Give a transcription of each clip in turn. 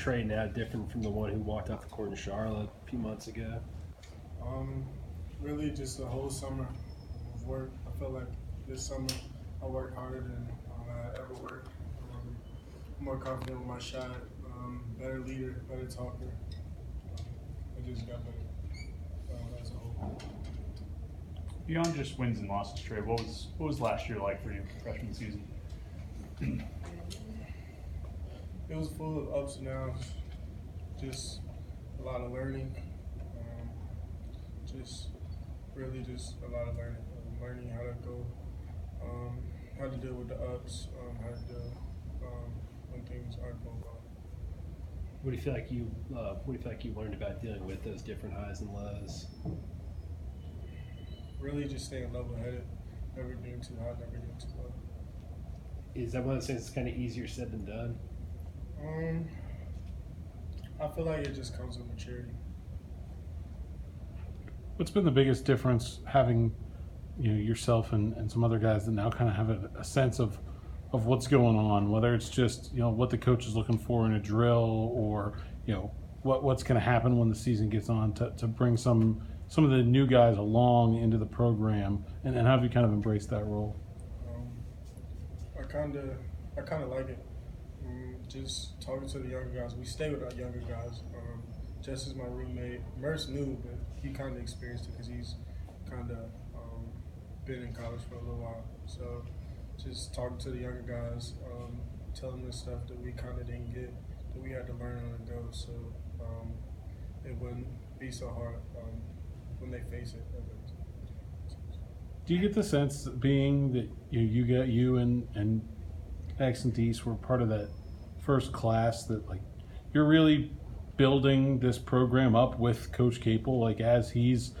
Trey now different from the one who walked off the court in Charlotte a few months ago? Really just the whole summer of work. I feel like this summer I worked harder than I ever worked. More confident with my shot, better leader, better talker. I just got better as a whole. Beyond just wins and losses, Trey, what was last year like for you, freshman season? It was full of ups and downs, just a lot of learning, just really just a lot of learning, learning how to go, how to deal with the ups, how to deal when things aren't going well. What do you feel like you learned about dealing with those different highs and lows? Really just staying level-headed, never getting too high, never getting too low. Is that one of those things that's kind of easier said than done? I feel like it just comes with maturity. What's been the biggest difference having, yourself and some other guys that now kind of have a sense of what's going on, whether it's just, what the coach is looking for in a drill or, what's going to happen when the season gets on to bring some of the new guys along into the program, and how have you kind of embraced that role? I kind of like it. Just talking to the younger guys. We stay with our younger guys. Just as my roommate, Merce knew, but he kind of experienced it because he's kind of been in college for a little while. So just talking to the younger guys, telling them stuff that we kind of didn't get, that we had to learn on the go, so it wouldn't be so hard when they face it. Do you get the sense, being that you and X and Dees were part of that first class, that like you're really building this program up with Coach Capel, like as he's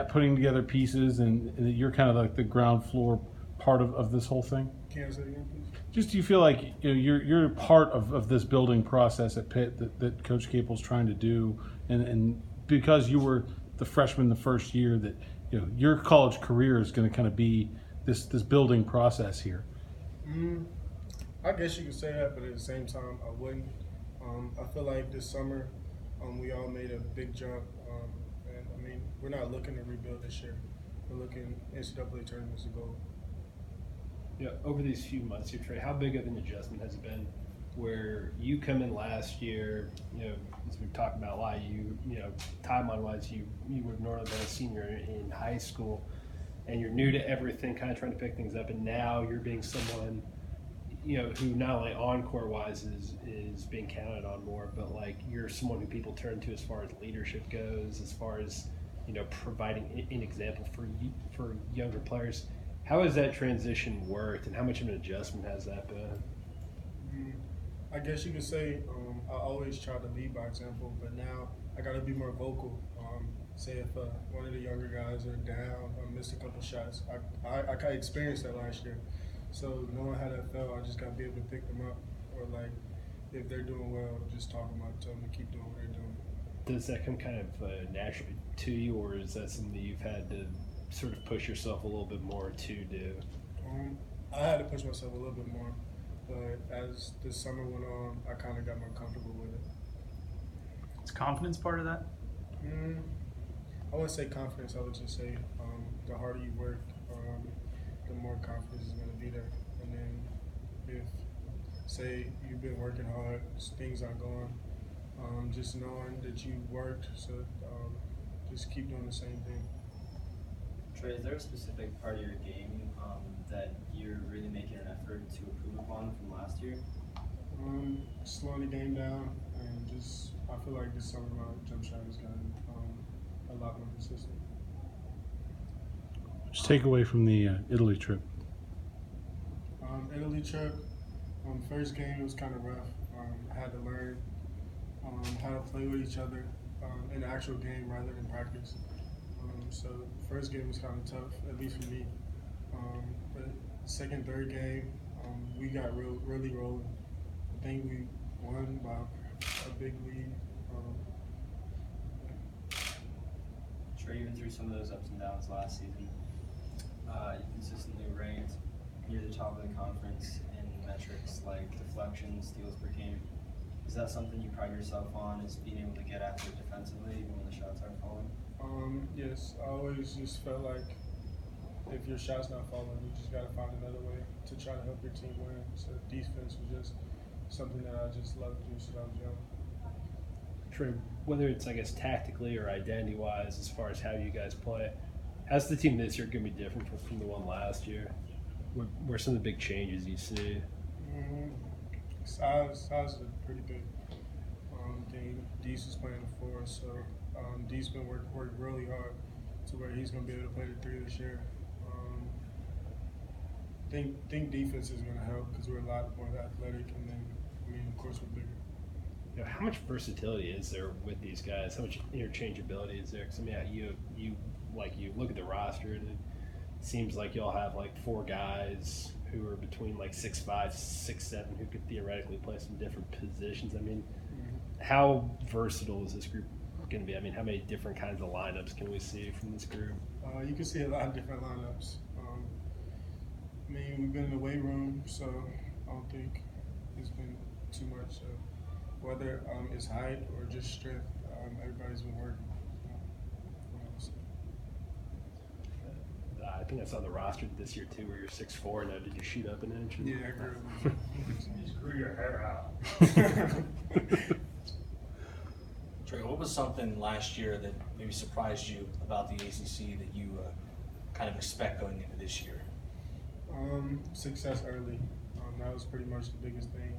putting together pieces, and you're kind of like the ground floor part of this whole thing? Can I say again, please? Just, do you feel like you're part of this building process at Pitt that Coach Capel's trying to do, and because you were the freshman the first year, that your college career is going to kind of be this building process here? I guess you could say that, but at the same time, I wouldn't. I feel like this summer we all made a big jump, and I mean, we're not looking to rebuild this year. We're looking NCAA tournaments to go. Yeah, over these few months here, Trey, how big of an adjustment has it been where you come in last year, as we've talked about a lot, timeline-wise, you would have normally been a senior in high school, and you're new to everything, kind of trying to pick things up, and now you're being someone, who not only on-court-wise is being counted on more, but, like, you're someone who people turn to as far as leadership goes, as far as, providing an example for younger players. How has that transition worked, and how much of an adjustment has that been? I guess you could say I always try to lead by example, but now I got to be more vocal. Say if one of the younger guys are down or missed a couple shots, I kind of experienced that last year. So knowing how that felt, I just got to be able to pick them up, or like if they're doing well, just talk them up, tell them to keep doing what they're doing. Does that come kind of naturally to you, or is that something that you've had to sort of push yourself a little bit more to do? I had to push myself a little bit more, but as the summer went on, I kind of got more comfortable with it. Is confidence part of that? I wouldn't say confidence. I would just say the harder you work, the more confidence is going to be there. And then if, say, you've been working hard, things aren't going, just knowing that you worked, so just keep doing the same thing. Trey, is there a specific part of your game that you're really making an effort to improve upon from last year? Slowing the game down, and just I feel like this summer my jump shot has gotten a lot more consistent. Just take away from the Italy trip. Italy trip, first game it was kind of rough. I had to learn how to play with each other in the actual game rather than practice. So first game was kind of tough, at least for me. But second, third game, we got really rolling. I think we won by a big lead. Trey, even through some of those ups and downs last season, you consistently ranked near the top of the conference in metrics like deflections, steals per game. Is that something you pride yourself on, is being able to get after it defensively even when the shots aren't falling? Yes, I always just felt like if your shot's not falling, you just got to find another way to try to help your team win. So defense was just something that I just loved to do since I was young. Trey, whether it's, I guess, tactically or identity-wise, as far as how you guys play, how's the team this year going to be different from the one last year? What are some of the big changes you see? Size is a pretty big thing. Deese is playing the 4, so Deese been working really hard to where he's going to be able to play the 3 this year. Think defense is going to help because we're a lot more athletic, and then, of course, we're bigger. You know, how much versatility is there with these guys? How much interchangeability is there? Because you look at the roster, and it seems like y'all have like 4 guys who are between like 6'5", 6'7", who could theoretically play some different positions. I mean, how versatile is this group going to be? I mean, how many different kinds of lineups can we see from this group? You can see a lot of different lineups. We've been in the weight room, so I don't think it's been too much. Whether it's height or just strength, everybody's been working. I think I saw the roster this year too, where you're 6'4". Now, did you shoot up an inch? Yeah, I grew. You just grew your hair out. Trey, what was something last year that maybe surprised you about the ACC that you kind of expect going into this year? Success early. That was pretty much the biggest thing.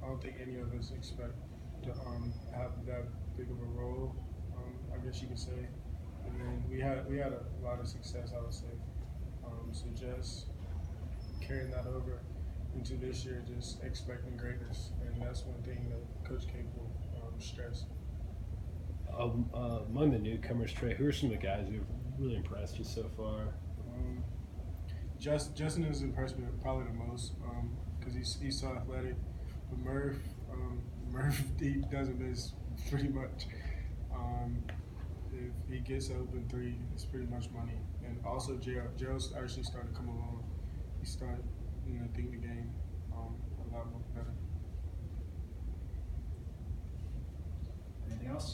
I don't think any of us expect to have that big of a role, I guess you could say. And then we had a lot of success, I would say. So just carrying that over into this year, just expecting greatness, and that's one thing that Coach K will stress. Among the newcomers, Trey, who are some of the guys who have really impressed you so far? Justin has impressed me probably the most because he's so athletic. But Murph he doesn't miss pretty much. If he gets an open 3, it's pretty much money. And also Gerald's actually starting to come along. He started, thinking the game a lot more better. Anything else?